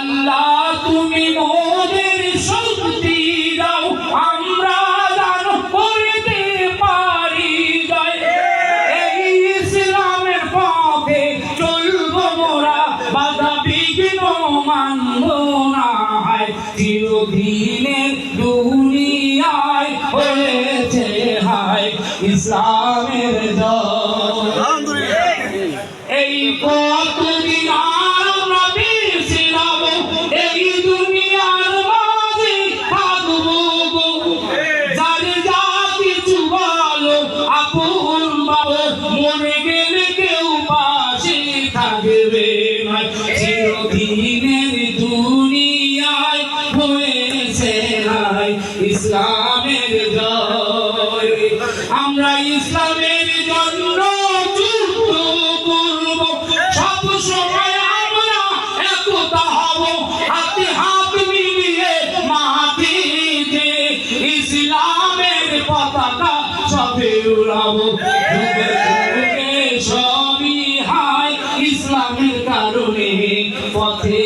আল্লাহ তুমি মোদের শক্তি দাও, আমরা যেন করতে পারি জয়। এই ইসলামের পথে চলবো মোরা, বাধা বিঘ্ন মানব না। চিরদিনের দুনিয়ায় হয়েছে হায় ইসলামের জয়। এই কতদিন আমরা বেঁচে যাব, এই দুনিয়ার মাঝে থাকবো গো। যার যা কিছু বলো আপন বাবু, মরে গেলে কেউ পাশে থাকবে না। চিরদিনের দুনিয়ায় হয়েছে হায় ইসলামের জয়। আমরা ইসলামের জন্য যুদ্ধ করব, সব সময় আমরা একতা হব, হাতে হাত মিলিয়ে মাটিতে ইসলামের পতাকা সবে উড়াবো। সবই হায় ইসলামের কারণে, পথে